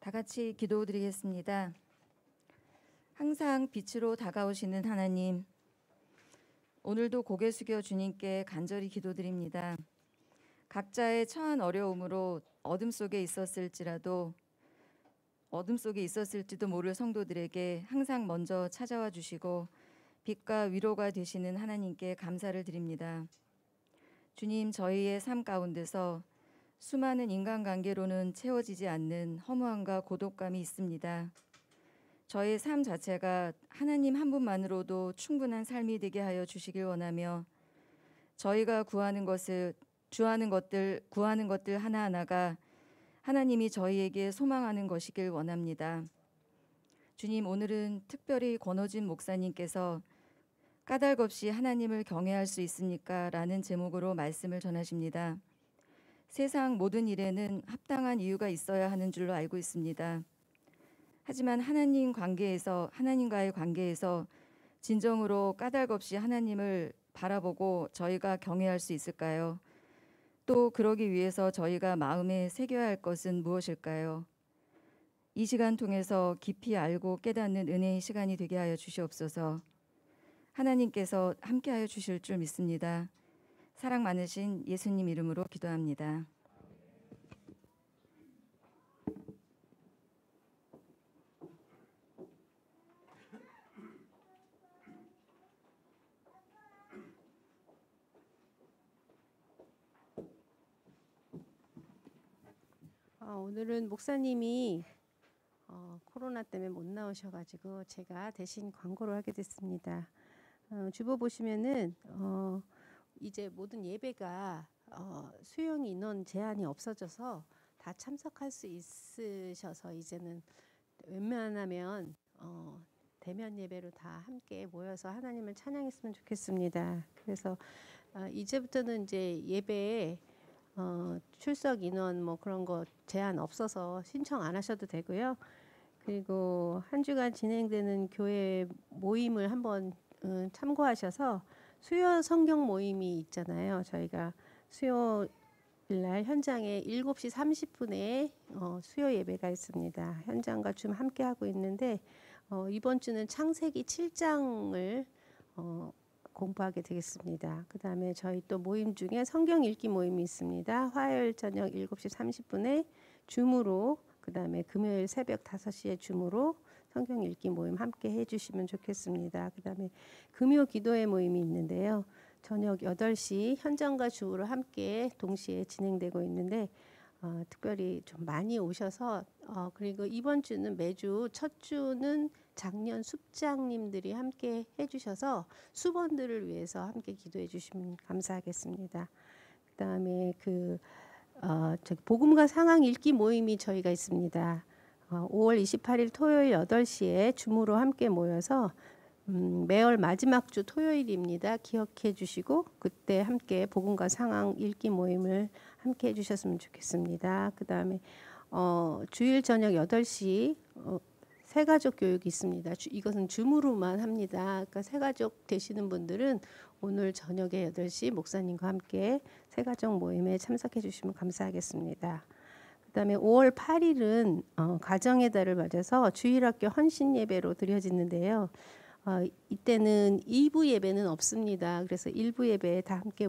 다 같이 기도드리겠습니다. 항상 빛으로 다가오시는 하나님, 오늘도 고개 숙여 주님께 간절히 기도드립니다. 각자의 처한 어려움으로 어둠 속에 있었을지도 모를 성도들에게 항상 먼저 찾아와 주시고 빛과 위로가 되시는 하나님께 감사를 드립니다. 주님, 저희의 삶 가운데서 수많은 인간관계로는 채워지지 않는 허무함과 고독감이 있습니다. 저의 삶 자체가 하나님 한 분만으로도 충분한 삶이 되게 하여 주시길 원하며 저희가 구하는 것들 하나하나가 하나님이 저희에게 소망하는 것이길 원합니다. 주님, 오늘은 특별히 권호진 목사님께서 까닭 없이 하나님을 경외할 수 있습니까? 라는 제목으로 말씀을 전하십니다. 세상 모든 일에는 합당한 이유가 있어야 하는 줄로 알고 있습니다. 하지만 하나님과의 관계에서 진정으로 까닭 없이 하나님을 바라보고 저희가 경외할 수 있을까요? 또 그러기 위해서 저희가 마음에 새겨야 할 것은 무엇일까요? 이 시간 통해서 깊이 알고 깨닫는 은혜의 시간이 되게 하여 주시옵소서. 하나님께서 함께하여 주실 줄 믿습니다. 사랑 많으신 예수님 이름으로 기도합니다. 오늘은 목사님이 코로나 때문에 못 나오셔가지고 제가 대신 광고를 하게 됐습니다. 주보 보시면은 이제 모든 예배가 수용 인원 제한이 없어져서 다 참석할 수 있으셔서 이제는 웬만하면 대면 예배로 다 함께 모여서 하나님을 찬양했으면 좋겠습니다. 그래서 이제부터는 이제 예배에 출석 인원 뭐 그런 거 제한 없어서 신청 안 하셔도 되고요. 그리고 한 주간 진행되는 교회 모임을 한번 참고하셔서 수요 성경 모임이 있잖아요. 저희가 수요일 날 현장에 7시 30분에 수요 예배가 있습니다. 현장과 좀 함께 하고 있는데 이번 주는 창세기 7장을 공부하게 되겠습니다. 그 다음에 저희 또 모임 중에 성경 읽기 모임이 있습니다. 화요일 저녁 7시 30분에 줌으로, 그 다음에 금요일 새벽 5시에 줌으로 성경 읽기 모임 함께 해주시면 좋겠습니다. 그 다음에 금요 기도회 모임이 있는데요. 저녁 8시 현장과 줌으로 함께 동시에 진행되고 있는데 특별히 좀 많이 오셔서 그리고 이번 주는 매주 첫 주는 작년 숙장님들이 함께 해주셔서 수번들을 위해서 함께 기도해 주시면 감사하겠습니다. 그다음에 복음과 상황 읽기 모임이 저희가 있습니다. 5월 28일 토요일 8시에 줌으로 함께 모여서 매월 마지막 주 토요일입니다. 기억해 주시고 그때 함께 복음과 상황 읽기 모임을 함께 해주셨으면 좋겠습니다. 그 다음에 주일 저녁 8시 새가족 교육이 있습니다. 이것은 줌으로만 합니다. 그러니까 새가족 되시는 분들은 오늘 저녁에 8시 목사님과 함께 새가족 모임에 참석해 주시면 감사하겠습니다. 그 다음에 5월 8일은 가정의 달을 맞아서 주일학교 헌신 예배로 드려지는데요. 이때는 2부 예배는 없습니다. 그래서 1부 예배에 다 함께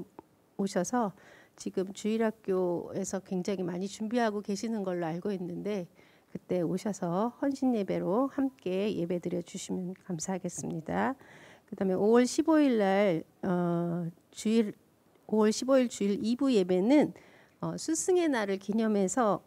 오셔서 지금 주일학교에서 굉장히 많이 준비하고 계시는 걸로 알고 있는데 그때 오셔서 헌신 예배로 함께 예배 드려 주시면 감사하겠습니다. 그다음에 5월 15일 날 5월 15일 주일 2부 예배는 스승의 날을 기념해서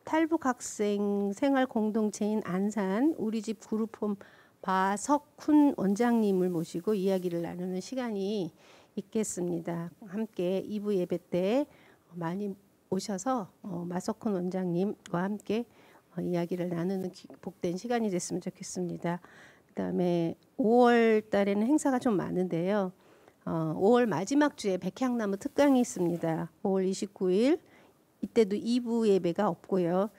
탈북 학생 생활 공동체인 안산 우리 집 그룹홈 바석훈 원장님을 모시고 이야기를 나누는 시간이 있겠습니다. 함께 2부 예배 때 많이 오셔서 마석훈 원장님과 함께 이야기를 나누는 복된 시간이 됐으면 좋겠습니다. 그다음에 5월 달에는 행사가 좀 많은데요. 5월 마지막 주에 백향나무 특강이 있습니다. 5월 29일 이때도 2부 예배가 없고요.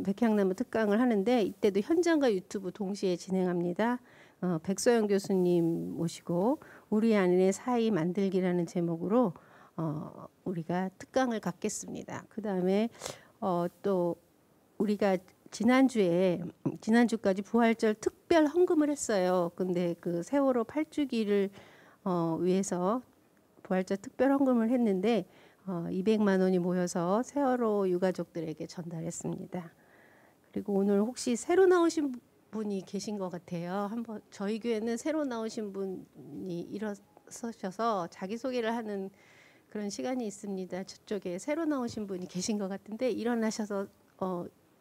백향나무 특강을 하는데 이때도 현장과 유튜브 동시에 진행합니다. 백소영 교수님 모시고 우리 안의 사이 만들기라는 제목으로 우리가 특강을 갖겠습니다. 그 다음에 또 우리가 지난주까지 부활절 특별 헌금을 했어요. 근데 그 세월호 8주기를 위해서 부활절 특별 헌금을 했는데 200만 원이 모여서 세월호 유가족들에게 전달했습니다. 그리고 오늘 혹시 새로 나오신 분이 계신 것 같아요. 한번 저희 교회는 새로 나오신 분이 일어서셔서 자기소개를 하는 그런 시간이 있습니다. 저쪽에 새로 나오신 분이 계신 것 같은데 일어나셔서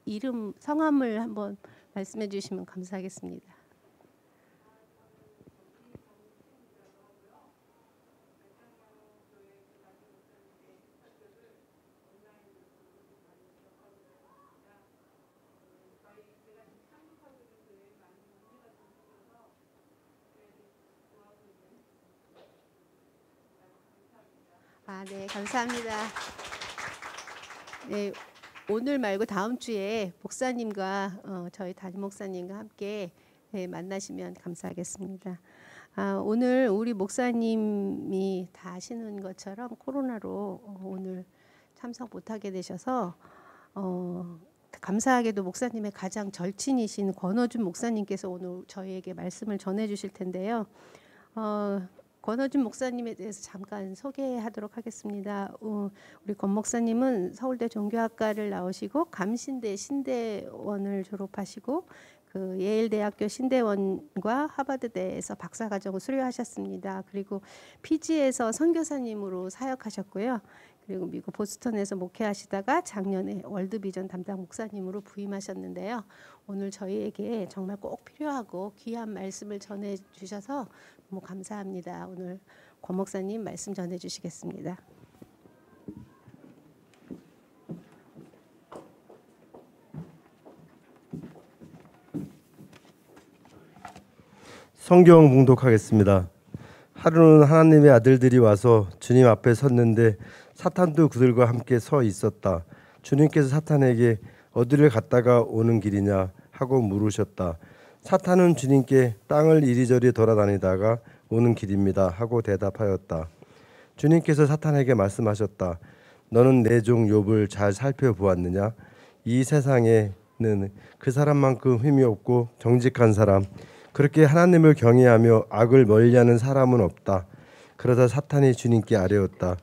이름 성함을 한번 말씀해 주시면 감사하겠습니다. 네, 감사합니다. 네, 오늘 말고 다음 주에 목사님과 저희 담임 목사님과 함께 만나시면 감사하겠습니다. 오늘 우리 목사님이 다 아시는 것처럼 코로나로 오늘 참석 못하게 되셔서 감사하게도 목사님의 가장 절친이신 권어준 목사님께서 오늘 저희에게 말씀을 전해주실 텐데요. 권어준 목사님에 대해서 잠깐 소개하도록 하겠습니다. 우리 권 목사님은 서울대 종교학과를 나오시고 감신대 신대원을 졸업하시고 그 예일대학교 신대원과 하버드대에서 박사과정을 수료하셨습니다. 그리고 피지에서 선교사님으로 사역하셨고요. 그리고 미국 보스턴에서 목회하시다가 작년에 월드비전 담당 목사님으로 부임하셨는데요. 오늘 저희에게 정말 꼭 필요하고 귀한 말씀을 전해주셔서 너무 감사합니다. 오늘 권 목사님 말씀 전해주시겠습니다. 성경 봉독하겠습니다. 하루는 하나님의 아들들이 와서 주님 앞에 섰는데 사탄도 그들과 함께 서 있었다. 주님께서 사탄에게 어디를 갔다가 오는 길이냐 하고 물으셨다. 사탄은 주님께 땅을 이리저리 돌아다니다가 오는 길입니다 하고 대답하였다. 주님께서 사탄에게 말씀하셨다. 너는 내 종 욥을 잘 살펴보았느냐? 이 세상에는 그 사람만큼 힘이 없고 정직한 사람, 그렇게 하나님을 경외하며 악을 멀리하는 사람은 없다. 그러자 사탄이 주님께 아뢰었다.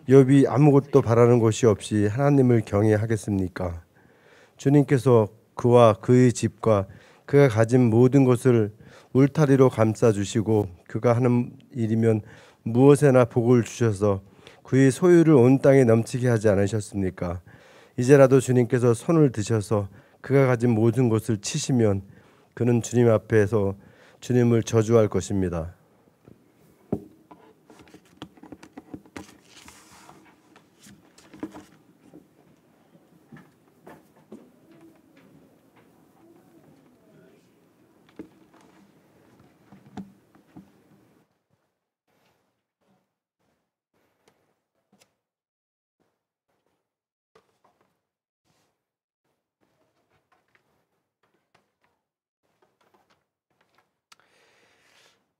욥이 아무것도 바라는 것이 없이 하나님을 경외하겠습니까? 주님께서 그와 그의 집과 그가 가진 모든 것을 울타리로 감싸주시고 그가 하는 일이면 무엇에나 복을 주셔서 그의 소유를 온 땅에 넘치게 하지 않으셨습니까? 이제라도 주님께서 손을 드셔서 그가 가진 모든 것을 치시면 그는 주님 앞에서 주님을 저주할 것입니다.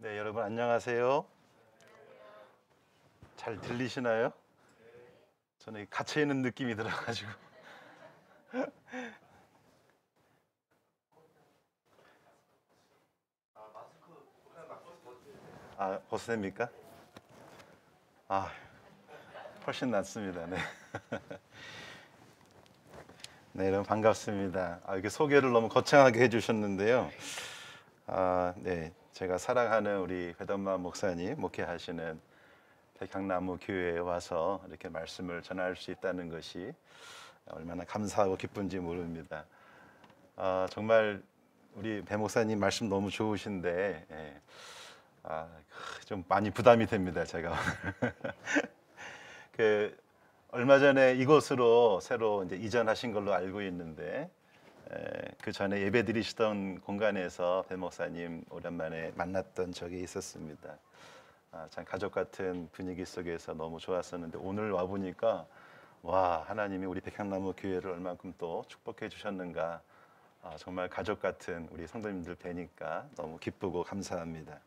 네, 여러분 안녕하세요. 잘 들리시나요? 저는 갇혀 있는 느낌이 들어가지고. 벗어도 됩니까? 훨씬 낫습니다. 네. 네, 여러분 반갑습니다. 이렇게 소개를 너무 거창하게 해주셨는데요. 네, 제가 사랑하는 우리 배덕만 목사님 목회하시는 백향나무 교회에 와서 이렇게 말씀을 전할 수 있다는 것이 얼마나 감사하고 기쁜지 모릅니다. 정말 우리 배 목사님 말씀 너무 좋으신데 좀 많이 부담이 됩니다. 제가 얼마 전에 이곳으로 새로 이제 이전하신 걸로 알고 있는데 그 전에 예배 드리시던 공간에서 배 목사님 오랜만에 만났던 적이 있었습니다. 참 가족 같은 분위기 속에서 너무 좋았었는데 오늘 와 보니까 와, 하나님이 우리 백향나무 교회를 얼만큼 또 축복해 주셨는가. 정말 가족 같은 우리 성도님들 뵈니까 너무 기쁘고 감사합니다.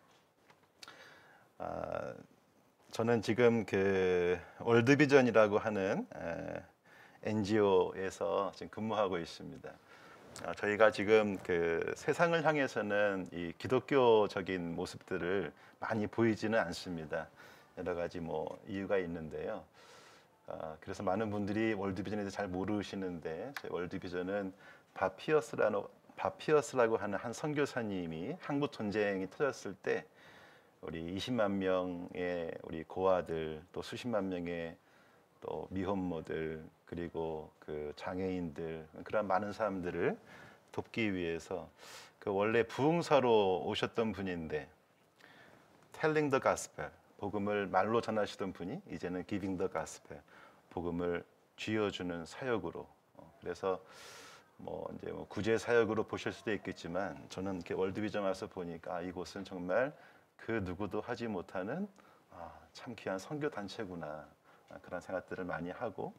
저는 지금 그 월드비전이라고 하는 NGO에서 지금 근무하고 있습니다. 저희가 지금 그 세상을 향해서는 이 기독교적인 모습들을 많이 보이지는 않습니다. 여러 가지 뭐 이유가 있는데요. 그래서 많은 분들이 월드비전에 대해서 잘 모르시는데, 저희 월드비전은 바피어스라고 하는 한 선교사님이 한국 전쟁이 터졌을 때 우리 20만 명의 우리 고아들, 또 수십만 명의 또 미혼모들, 그리고 그 장애인들, 그런 많은 사람들을 돕기 위해서 그 원래 부흥사로 오셨던 분인데, telling the gospel, 복음을 말로 전하시던 분이 이제는 giving the gospel, 복음을 쥐어주는 사역으로. 그래서 뭐 이제 뭐 구제 사역으로 보실 수도 있겠지만, 저는 이렇게 월드비전 와서 보니까 이곳은 정말 그 누구도 하지 못하는 참 귀한 선교 단체구나, 그런 생각들을 많이 하고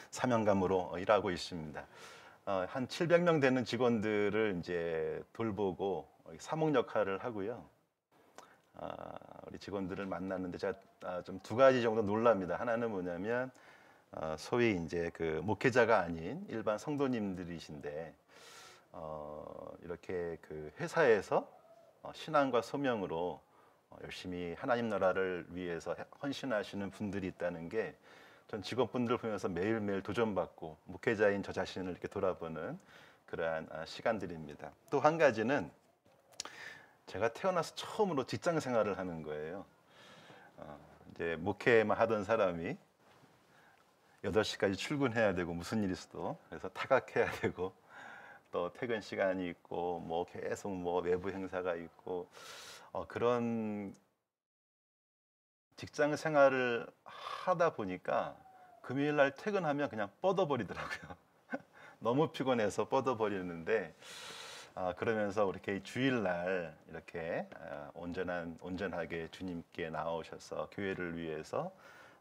사명감으로 일하고 있습니다. 한 700명 되는 직원들을 이제 돌보고 사목 역할을 하고요. 우리 직원들을 만났는데 제가 좀 두 가지 정도 놀랍니다. 하나는 뭐냐면 소위 이제 그 목회자가 아닌 일반 성도님들이신데 이렇게 그 회사에서 신앙과 소명으로 열심히 하나님 나라를 위해서 헌신하시는 분들이 있다는 게, 전 직원분들 보면서 매일매일 도전받고 목회자인 저 자신을 이렇게 돌아보는 그러한 시간들입니다. 또 한 가지는 제가 태어나서 처음으로 직장 생활을 하는 거예요. 이제 목회만 하던 사람이 8시까지 출근해야 되고 무슨 일이 있어도, 그래서 타각해야 되고 또 퇴근 시간이 있고 뭐 계속 뭐 외부 행사가 있고 그런 직장 생활을 하다 보니까 금요일 날 퇴근하면 그냥 뻗어버리더라고요. 너무 피곤해서 뻗어버리는데, 그러면서 이렇게 주일날 이렇게 온전하게 주님께 나오셔서 교회를 위해서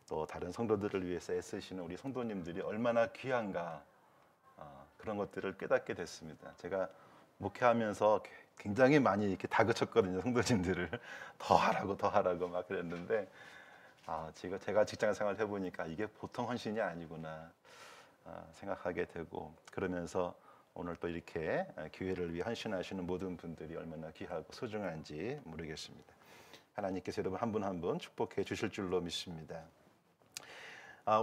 또 다른 성도들을 위해서 애쓰시는 우리 성도님들이 얼마나 귀한가, 그런 것들을 깨닫게 됐습니다. 제가 목회하면서 굉장히 많이 이렇게 다그쳤거든요. 성도님들을 더 하라고 막 그랬는데, 제가 직장 생활 해보니까 이게 보통 헌신이 아니구나 생각하게 되고, 그러면서 오늘 또 이렇게 교회를 위해 헌신하시는 모든 분들이 얼마나 귀하고 소중한지 모르겠습니다. 하나님께서 여러분 한 분 한 분 축복해 주실 줄로 믿습니다.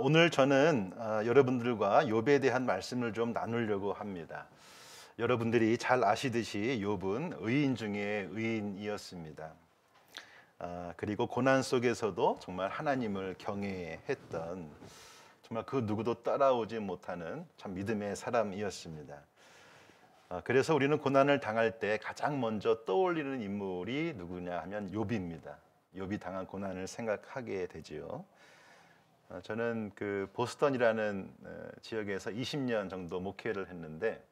오늘 저는 여러분들과 욥에 대한 말씀을 좀 나누려고 합니다. 여러분들이 잘 아시듯이 욥은 의인 중에 의인이었습니다. 그리고 고난 속에서도 정말 하나님을 경외했던, 정말 그 누구도 따라오지 못하는 참 믿음의 사람이었습니다. 그래서 우리는 고난을 당할 때 가장 먼저 떠올리는 인물이 누구냐 하면 욥입니다. 욥이 당한 고난을 생각하게 되지요. 저는 그 보스턴이라는 지역에서 20년 정도 목회를 했는데,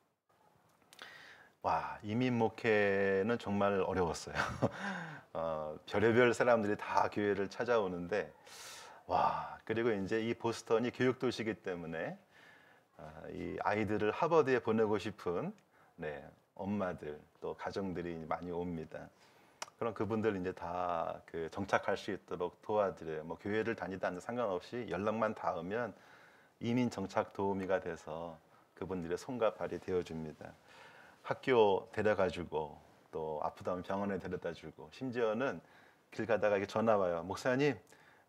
이민 목회는 정말 어려웠어요. 별의별 사람들이 다 교회를 찾아오는데, 그리고 이제 이 보스턴이 교육 도시이기 때문에 이 아이들을 하버드에 보내고 싶은 엄마들 또 가정들이 많이 옵니다. 그럼 그분들 이제 다 그 정착할 수 있도록 도와드려요. 뭐 교회를 다니다 안 상관없이 연락만 닿으면 이민 정착 도우미가 돼서 그분들의 손과 발이 되어줍니다. 학교 데려가주고 또 아프다면 병원에 데려다주고, 심지어는 길 가다가 이렇게 전화 와요. 목사님,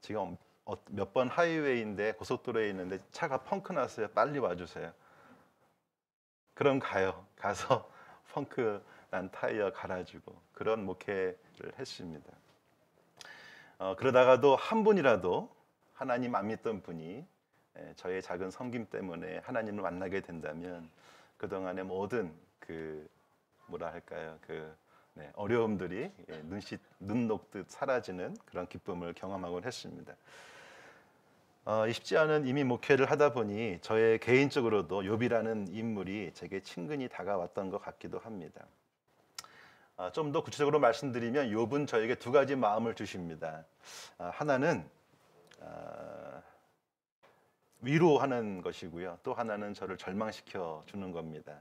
지금 몇 번 하이웨이인데 고속도로에 있는데 차가 펑크 났어요. 빨리 와주세요. 그럼 가서 펑크 난 타이어 갈아주고, 그런 목회를 했습니다. 그러다가도 한 분이라도 하나님 안 믿던 분이 저의 작은 섬김 때문에 하나님을 만나게 된다면 그동안의 모든 어려움들이 눈 녹듯 사라지는 그런 기쁨을 경험하곤 했습니다. 쉽지 않은 이민 목회를 하다 보니 저의 개인적으로도 욥이라는 인물이 제게 친근히 다가왔던 것 같기도 합니다. 좀 더 구체적으로 말씀드리면 욥은 저에게 두 가지 마음을 주십니다. 하나는 위로하는 것이고요. 또 하나는 저를 절망시켜 주는 겁니다.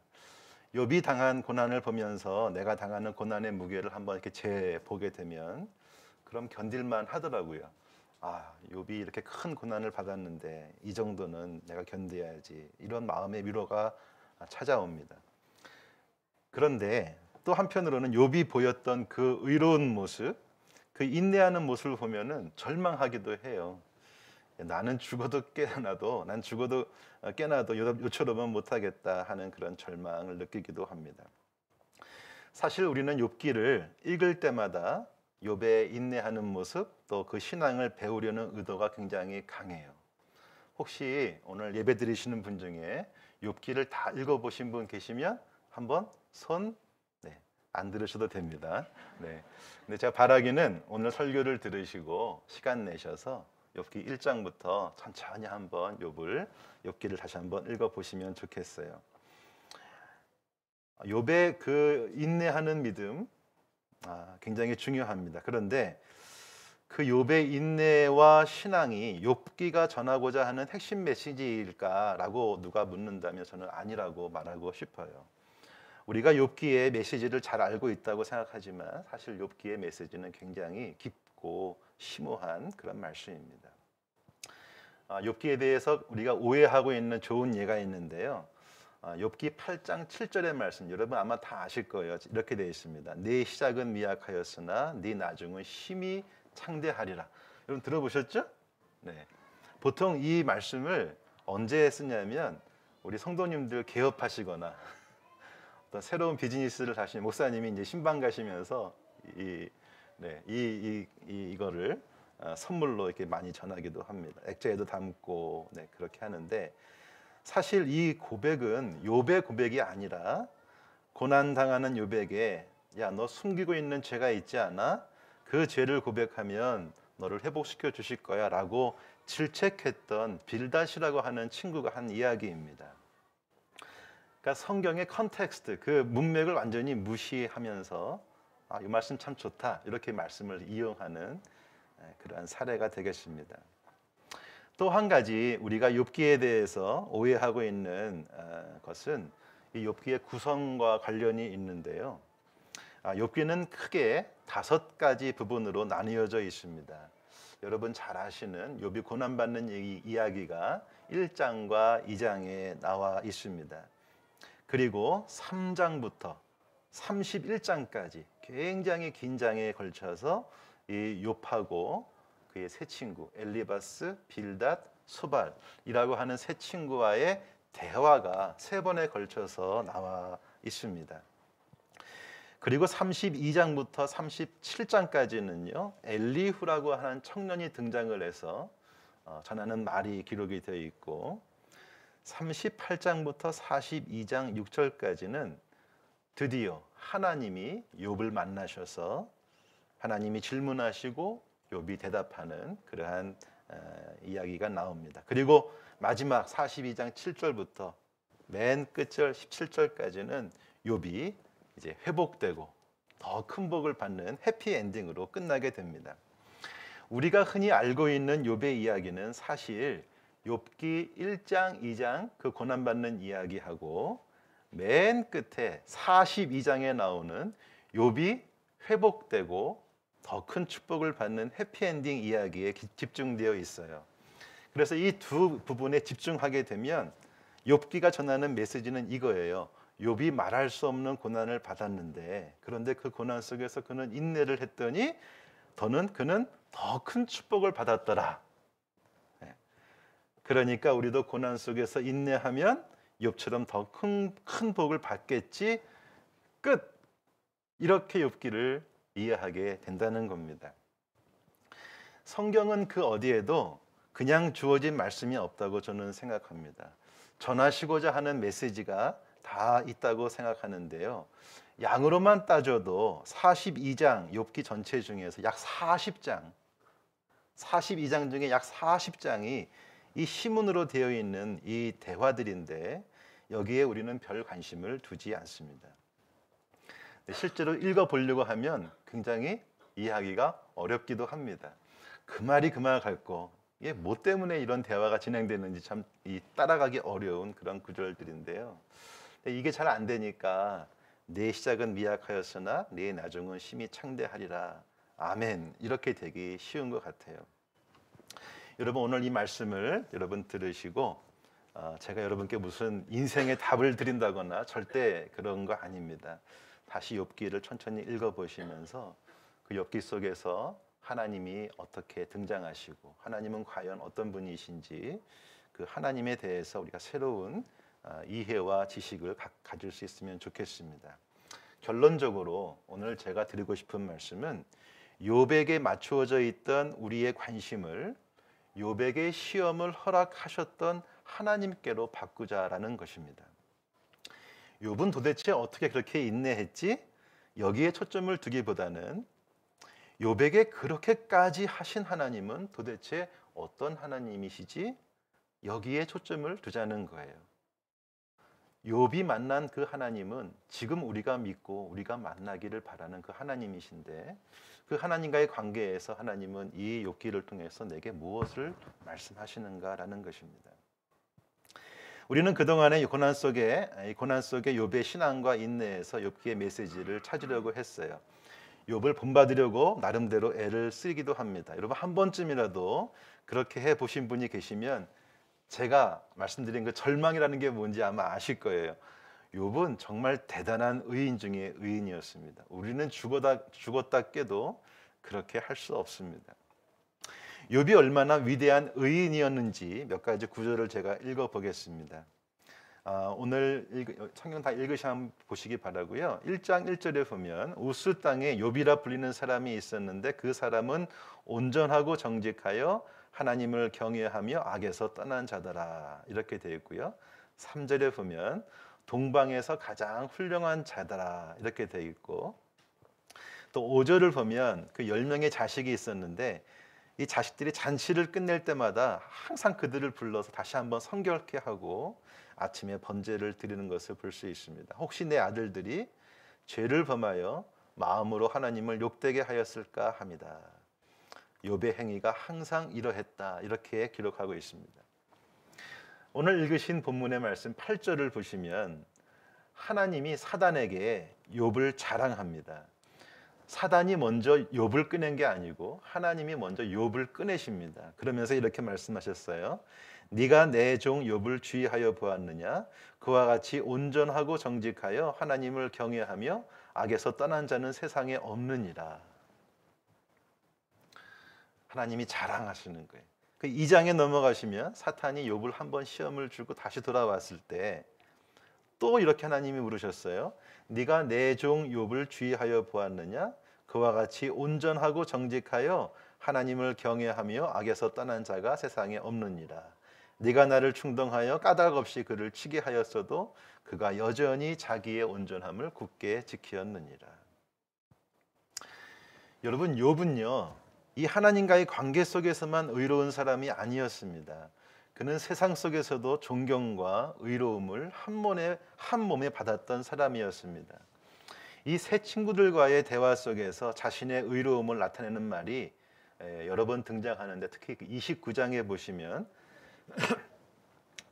욥이 당한 고난을 보면서 내가 당하는 고난의 무게를 한번 이렇게 재보게 되면 그럼 견딜만 하더라고요. 욥이 이렇게 큰 고난을 받았는데 이 정도는 내가 견뎌야지, 이런 마음의 위로가 찾아옵니다. 그런데 또 한편으로는 욥이 보였던 그 의로운 모습, 그 인내하는 모습을 보면은 절망하기도 해요. 나는 죽어도 깨나도 난 죽어도 깨나도 요처럼은 못하겠다 하는 그런 절망을 느끼기도 합니다. 사실 우리는 욥기를 읽을 때마다 욥의 인내하는 모습 또 그 신앙을 배우려는 의도가 굉장히 강해요. 혹시 오늘 예배 드리시는 분 중에 욥기를 다 읽어보신 분 계시면 한번 손 안 들으셔도 됩니다. 네. 근데 제가 바라기는 오늘 설교를 들으시고 시간 내셔서 욥기 1장부터 천천히 한번 욥기를 다시 한번 읽어보시면 좋겠어요. 욥의 그 인내하는 믿음 굉장히 중요합니다. 그런데 그 욥의 인내와 신앙이 욥기가 전하고자 하는 핵심 메시지일까라고 누가 묻는다면 저는 아니라고 말하고 싶어요. 우리가 욥기의 메시지를 잘 알고 있다고 생각하지만 사실 욥기의 메시지는 굉장히 깊고 심오한 그런 말씀입니다. 욥기에 대해서 우리가 오해하고 있는 좋은 예가 있는데요. 욥기 8장 7절의 말씀 여러분 아마 다 아실 거예요. 이렇게 되어 있습니다. 네 시작은 미약하였으나 네 나중은 심히 창대하리라. 여러분 들어보셨죠? 네. 보통 이 말씀을 언제 쓰냐면 우리 성도님들 개업하시거나 어떤 새로운 비즈니스를 하시는 목사님이 이제 신방 가시면서 이거를 선물로 이렇게 많이 전하기도 합니다. 액자에도 담고 그렇게 하는데 사실 이 고백은 욥의 고백이 아니라 고난 당하는 욥에게 야, 너 숨기고 있는 죄가 있지 않아? 그 죄를 고백하면 너를 회복시켜 주실 거야라고 질책했던 빌닷이라고 하는 친구가 한 이야기입니다. 그러니까 성경의 컨텍스트, 그 문맥을 완전히 무시하면서 이 말씀 참 좋다 이렇게 말씀을 이용하는 그러한 사례가 되겠습니다. 또 한 가지 우리가 욥기에 대해서 오해하고 있는 것은 이 욥기의 구성과 관련이 있는데요. 욥기는 크게 5가지 부분으로 나뉘어져 있습니다. 여러분 잘 아시는 욥이 고난받는 이야기가 1장과 2장에 나와 있습니다. 그리고 3장부터 31장까지 굉장히 긴 장에 걸쳐서 이 욥하고 그의 세 친구 엘리바스, 빌닷, 소발이라고 하는 세 친구와의 대화가 3번에 걸쳐서 나와 있습니다. 그리고 32장부터 37장까지는요 엘리후라고 하는 청년이 등장을 해서 전하는 말이 기록이 되어 있고 38장부터 42장 6절까지는 드디어 하나님이 욥을 만나셔서 하나님이 질문하시고 욥이 대답하는 그러한 이야기가 나옵니다. 그리고 마지막 42장 7절부터 맨 끝절 17절까지는 욥이 이제 회복되고 더 큰 복을 받는 해피 엔딩으로 끝나게 됩니다. 우리가 흔히 알고 있는 욥의 이야기는 사실 욥기 1장, 2장 그 고난받는 이야기하고 맨 끝에 42장에 나오는 욥이 회복되고 더 큰 축복을 받는 해피엔딩 이야기에 집중되어 있어요. 그래서 이 두 부분에 집중하게 되면 욥기가 전하는 메시지는 이거예요. 욥이 말할 수 없는 고난을 받았는데 그런데 그 고난 속에서 그는 인내를 했더니 그는 더 큰 축복을 받았더라. 그러니까 우리도 고난 속에서 인내하면 욥처럼 더 큰 복을 받겠지. 끝. 이렇게 욥기를 이해하게 된다는 겁니다. 성경은 그 어디에도 그냥 주어진 말씀이 없다고 저는 생각합니다. 전하시고자 하는 메시지가 다 있다고 생각하는데요. 양으로만 따져도 42장 욥기 전체 중에서 약 40장 42장 중에 약 40장이 이 시문으로 되어 있는 이 대화들인데 여기에 우리는 별 관심을 두지 않습니다. 실제로 읽어보려고 하면 굉장히 이해하기가 어렵기도 합니다. 그 말이 그 말 같고 이게 뭐 때문에 이런 대화가 진행되는지 참 따라가기 어려운 그런 구절들인데요. 이게 잘 안 되니까 내 시작은 미약하였으나 내 나중은 심히 창대하리라. 아멘. 이렇게 되기 쉬운 것 같아요. 여러분 오늘 이 말씀을 여러분 들으시고 제가 여러분께 무슨 인생의 답을 드린다거나 절대 그런 거 아닙니다. 다시 욥기를 천천히 읽어보시면서 그 욥기 속에서 하나님이 어떻게 등장하시고 하나님은 과연 어떤 분이신지 그 하나님에 대해서 우리가 새로운 이해와 지식을 가질 수 있으면 좋겠습니다. 결론적으로 오늘 제가 드리고 싶은 말씀은 욥에게 맞추어져 있던 우리의 관심을 욥에게 시험을 허락하셨던 하나님께로 바꾸자라는 것입니다. 욥은 도대체 어떻게 그렇게 인내했지? 여기에 초점을 두기보다는 욥에게 그렇게까지 하신 하나님은 도대체 어떤 하나님이시지? 여기에 초점을 두자는 거예요. 욥이 만난 그 하나님은 지금 우리가 믿고 우리가 만나기를 바라는 그 하나님이신데 그 하나님과의 관계에서 하나님은 이 욥기를 통해서 내게 무엇을 말씀하시는가라는 것입니다. 우리는 그동안의 고난 속에 욥의 신앙과 인내에서 욥기의 메시지를 찾으려고 했어요. 욥을 본받으려고 나름대로 애를 쓰기도 합니다. 여러분 한 번쯤이라도 그렇게 해보신 분이 계시면 제가 말씀드린 그 절망이라는 게 뭔지 아마 아실 거예요. 욥은 정말 대단한 의인 중에 의인이었습니다. 우리는 죽었다 깨도 그렇게 할 수 없습니다. 욥이 얼마나 위대한 의인이었는지 몇 가지 구절을 제가 읽어보겠습니다. 오늘 성경 다 읽으시 한번 보시기 바라고요. 1장 1절에 보면 우스 땅에 욥이라 불리는 사람이 있었는데 그 사람은 온전하고 정직하여 하나님을 경외하며 악에서 떠난 자더라 이렇게 되어 있고요. 3절에 보면 동방에서 가장 훌륭한 자더라 이렇게 되어 있고 또 5절을 보면 그 10명의 자식이 있었는데 이 자식들이 잔치를 끝낼 때마다 항상 그들을 불러서 다시 한번 성결케 하고 아침에 번제를 드리는 것을 볼 수 있습니다. 혹시 내 아들들이 죄를 범하여 마음으로 하나님을 욕되게 하였을까 합니다. 욥의 행위가 항상 이러했다 이렇게 기록하고 있습니다. 오늘 읽으신 본문의 말씀 8절을 보시면 하나님이 사단에게 욥을 자랑합니다. 사단이 먼저 욥을 꺼낸 게 아니고 하나님이 먼저 욥을 꺼내십니다. 그러면서 이렇게 말씀하셨어요. 네가 내 종 욥을 주의하여 보았느냐? 그와 같이 온전하고 정직하여 하나님을 경외하며 악에서 떠난 자는 세상에 없느니라. 하나님이 자랑하시는 거예요. 그 2장에 넘어가시면 사탄이 욥을 한번 시험을 주고 다시 돌아왔을 때 또 이렇게 하나님이 물으셨어요. 네가 내 종 욥을 주의하여 보았느냐? 그와 같이 온전하고 정직하여 하나님을 경외하며 악에서 떠난 자가 세상에 없느니라. 네가 나를 충동하여 까닭 없이 그를 치게 하였어도 그가 여전히 자기의 온전함을 굳게 지키었느니라. 여러분 욥은요 이 하나님과의 관계 속에서만 의로운 사람이 아니었습니다. 그는 세상 속에서도 존경과 의로움을 한 몸에 받았던 사람이었습니다. 이 세 친구들과의 대화 속에서 자신의 의로움을 나타내는 말이 여러 번 등장하는데 특히 29장에 보시면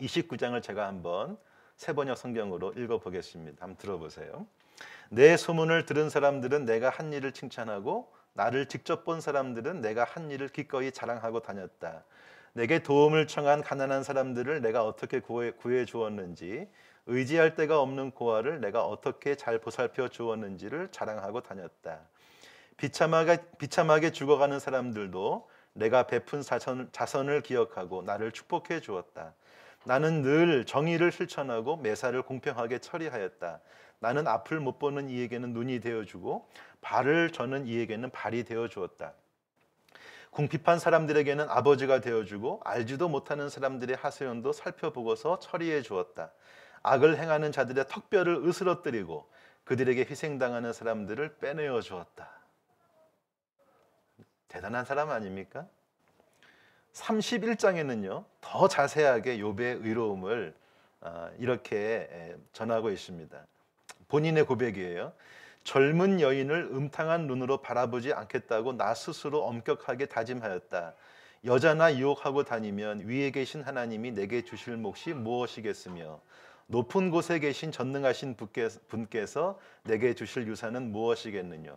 29장을 제가 한번 새번역 성경으로 읽어보겠습니다. 한번 들어보세요. 내 소문을 들은 사람들은 내가 한 일을 칭찬하고 나를 직접 본 사람들은 내가 한 일을 기꺼이 자랑하고 다녔다. 내게 도움을 청한 가난한 사람들을 내가 어떻게 구해 주었는지 의지할 데가 없는 고아를 내가 어떻게 잘 보살펴 주었는지를 자랑하고 다녔다. 비참하게 죽어가는 사람들도 내가 베푼 자선을 기억하고 나를 축복해 주었다. 나는 늘 정의를 실천하고 매사를 공평하게 처리하였다. 나는 앞을 못 보는 이에게는 눈이 되어주고 발을 저는 이에게는 발이 되어주었다. 궁핍한 사람들에게는 아버지가 되어주고 알지도 못하는 사람들의 하소연도 살펴보고서 처리해 주었다. 악을 행하는 자들의 턱뼈를 으스러뜨리고 그들에게 희생당하는 사람들을 빼내어 주었다. 대단한 사람 아닙니까? 31장에는요 더 자세하게 욥의 의로움을 이렇게 전하고 있습니다. 본인의 고백이에요. 젊은 여인을 음탕한 눈으로 바라보지 않겠다고 나 스스로 엄격하게 다짐하였다. 여자나 유혹하고 다니면 위에 계신 하나님이 내게 주실 몫이 무엇이겠으며 높은 곳에 계신 전능하신 분께서 내게 주실 유산은 무엇이겠느냐.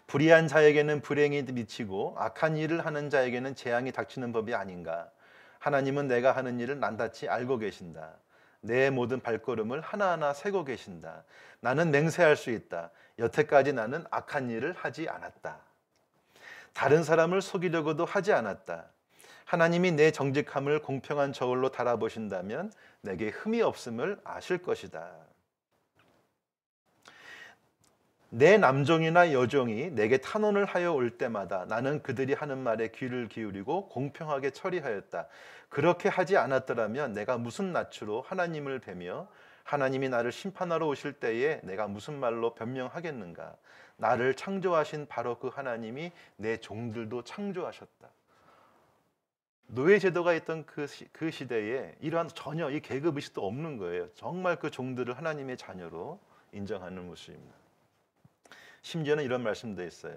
불의한 자에게는 불행이 미치고 악한 일을 하는 자에게는 재앙이 닥치는 법이 아닌가. 하나님은 내가 하는 일을 낱낱이 알고 계신다. 내 모든 발걸음을 하나하나 세고 계신다. 나는 맹세할 수 있다. 여태까지 나는 악한 일을 하지 않았다. 다른 사람을 속이려고도 하지 않았다. 하나님이 내 정직함을 공평한 저울로 달아보신다면 내게 흠이 없음을 아실 것이다. 내 남종이나 여종이 내게 탄원을 하여 올 때마다 나는 그들이 하는 말에 귀를 기울이고 공평하게 처리하였다. 그렇게 하지 않았더라면 내가 무슨 낯으로 하나님을 뵈며 하나님이 나를 심판하러 오실 때에 내가 무슨 말로 변명하겠는가. 나를 창조하신 바로 그 하나님이 내 종들도 창조하셨다. 노예제도가 있던 그 시대에 이러한 전혀 이 계급의식도 없는 거예요. 정말 그 종들을 하나님의 자녀로 인정하는 모습입니다. 심지어는 이런 말씀도 있어요.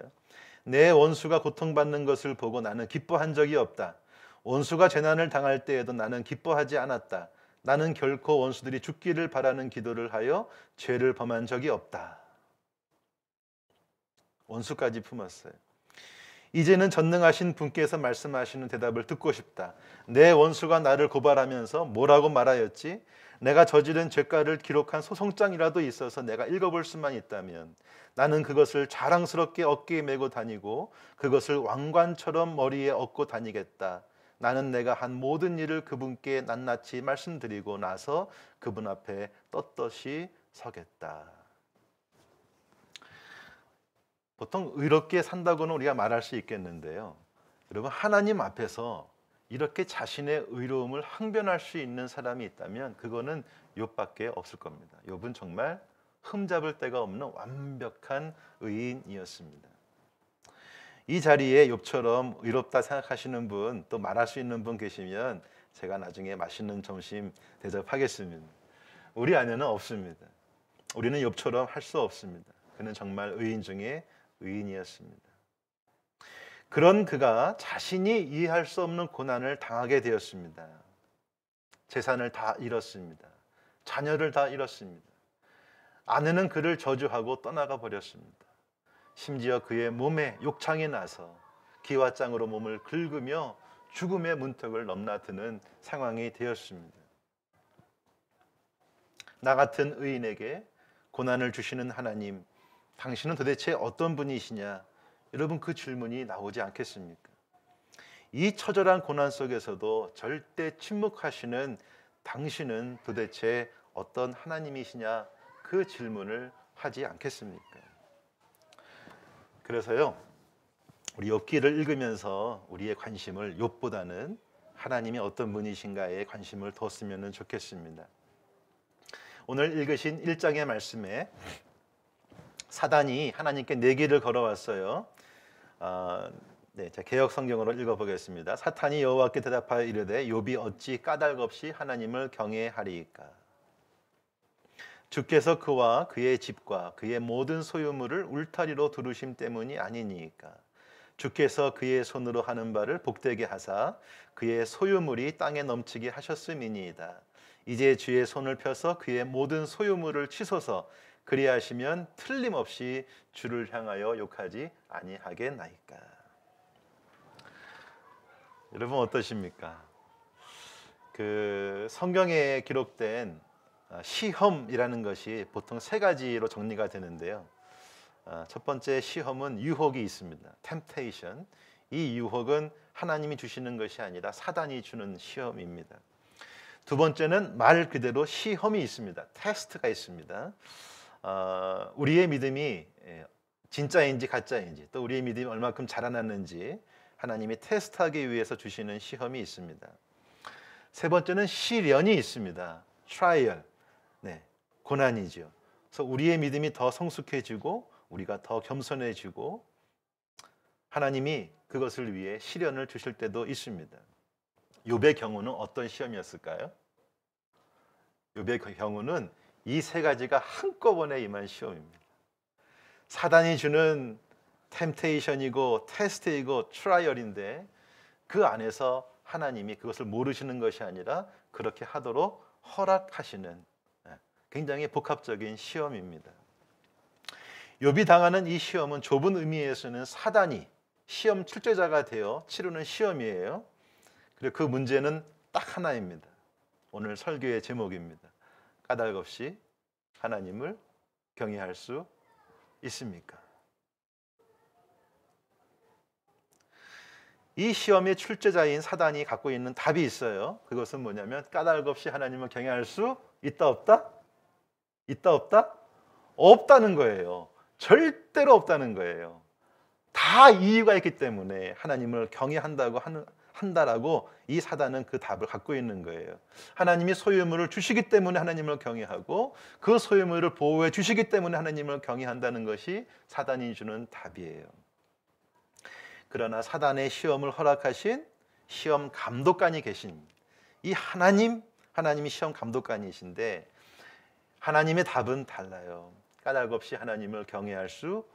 내 원수가 고통받는 것을 보고 나는 기뻐한 적이 없다. 원수가 재난을 당할 때에도 나는 기뻐하지 않았다. 나는 결코 원수들이 죽기를 바라는 기도를 하여 죄를 범한 적이 없다. 원수까지 품었어요. 이제는 전능하신 분께서 말씀하시는 대답을 듣고 싶다. 내 원수가 나를 고발하면서 뭐라고 말하였지? 내가 저지른 죄가를 기록한 소송장이라도 있어서 내가 읽어볼 수만 있다면 나는 그것을 자랑스럽게 어깨에 메고 다니고 그것을 왕관처럼 머리에 얹고 다니겠다. 나는 내가 한 모든 일을 그분께 낱낱이 말씀드리고 나서 그분 앞에 떳떳이 서겠다. 보통 의롭게 산다고는 우리가 말할 수 있겠는데요. 여러분, 하나님 앞에서 이렇게 자신의 의로움을 항변할 수 있는 사람이 있다면 그거는 욥밖에 없을 겁니다. 욥은 정말 흠잡을 데가 없는 완벽한 의인이었습니다. 이 자리에 욥처럼 의롭다 생각하시는 분, 또 말할 수 있는 분 계시면 제가 나중에 맛있는 점심 대접하겠습니다. 우리 안에는 없습니다. 우리는 욥처럼 할 수 없습니다. 그는 정말 의인 중에 의인이었습니다. 그런 그가 자신이 이해할 수 없는 고난을 당하게 되었습니다. 재산을 다 잃었습니다. 자녀를 다 잃었습니다. 아내는 그를 저주하고 떠나가 버렸습니다. 심지어 그의 몸에 욕창이 나서 기와장으로 몸을 긁으며 죽음의 문턱을 넘나드는 상황이 되었습니다. 나 같은 의인에게 고난을 주시는 하나님, 당신은 도대체 어떤 분이시냐? 여러분, 그 질문이 나오지 않겠습니까? 이 처절한 고난 속에서도 절대 침묵하시는 당신은 도대체 어떤 하나님이시냐? 그 질문을 하지 않겠습니까? 그래서요, 우리 욥기를 읽으면서 우리의 관심을 욥보다는 하나님이 어떤 분이신가에 관심을 뒀으면 좋겠습니다. 오늘 읽으신 1장의 말씀에 사단이 하나님께 내기를 걸어왔어요. 자, 개역 성경으로 읽어보겠습니다. 사탄이 여호와께 대답하여 이르되 욥이 어찌 까닭없이 하나님을 경외하리이까? 주께서 그와 그의 집과 그의 모든 소유물을 울타리로 두르심 때문이 아니니이까? 주께서 그의 손으로 하는 바를 복되게 하사 그의 소유물이 땅에 넘치게 하셨음이니이다. 이제 주의 손을 펴서 그의 모든 소유물을 치소서. 그리하시면 틀림없이 주를 향하여 욕하지 아니하겠나이까? 여러분, 어떠십니까? 그 성경에 기록된 시험이라는 것이 보통 세 가지로 정리가 되는데요. 첫 번째 시험은 유혹이 있습니다. temptation. 이 유혹은 하나님이 주시는 것이 아니라 사단이 주는 시험입니다. 두 번째는 말 그대로 시험이 있습니다. 테스트가 있습니다. 우리의 믿음이 진짜인지 가짜인지, 또 우리의 믿음이 얼마큼 자라났는지 하나님이 테스트하기 위해서 주시는 시험이 있습니다. 세 번째는 시련이 있습니다. trial, 고난이죠. 그래서 우리의 믿음이 더 성숙해지고 우리가 더 겸손해지고 하나님이 그것을 위해 시련을 주실 때도 있습니다. 욥의 경우는 어떤 시험이었을까요? 욥의 경우는 이 세 가지가 한꺼번에 임한 시험입니다. 사단이 주는 템테이션이고 테스트이고 트라이얼인데 그 안에서 하나님이 그것을 모르시는 것이 아니라 그렇게 하도록 허락하시는 굉장히 복합적인 시험입니다. 욥이 당하는 이 시험은 좁은 의미에서는 사단이 시험 출제자가 되어 치르는 시험이에요. 그리고 그 문제는 딱 하나입니다. 오늘 설교의 제목입니다. 까닭없이 하나님을 경외할 수 있습니까? 이 시험의 출제자인 사단이 갖고 있는 답이 있어요. 그것은 뭐냐면 까닭없이 하나님을 경외할 수 있다 없다? 있다 없다? 없다는 거예요. 절대로 없다는 거예요. 다 이유가 있기 때문에 하나님을 한다라고 이 사단은 그 답을 갖고 있는 거예요. 하나님이 소유물을 주시기 때문에 하나님을 경외하고 그 소유물을 보호해 주시기 때문에 하나님을 경외한다는 것이 사단이 주는 답이에요. 그러나 사단의 시험을 허락하신 시험 감독관이 계신 이 하나님이 시험 감독관이신데 하나님의 답은 달라요. 까닭없이 하나님을 경외할 수